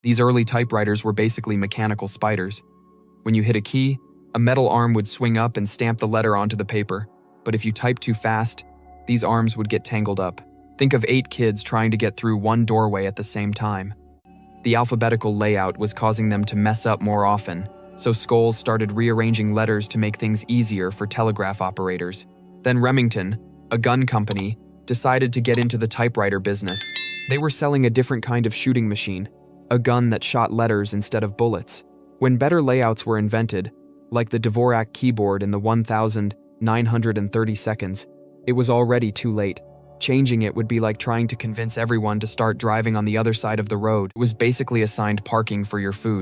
These early typewriters were basically mechanical spiders. When you hit a key, a metal arm would swing up and stamp the letter onto the paper. But if you typed too fast, these arms would get tangled up. Think of 8 kids trying to get through one doorway at the same time. The alphabetical layout was causing them to mess up more often, so Scholes started rearranging letters to make things easier for telegraph operators. Then Remington, a gun company, decided to get into the typewriter business. They were selling a different kind of shooting machine, a gun that shot letters instead of bullets. When better layouts were invented, like the Dvorak keyboard in the 1930 seconds, it was already too late. Changing it would be like trying to convince everyone to start driving on the other side of the road. It was basically assigned parking for your food.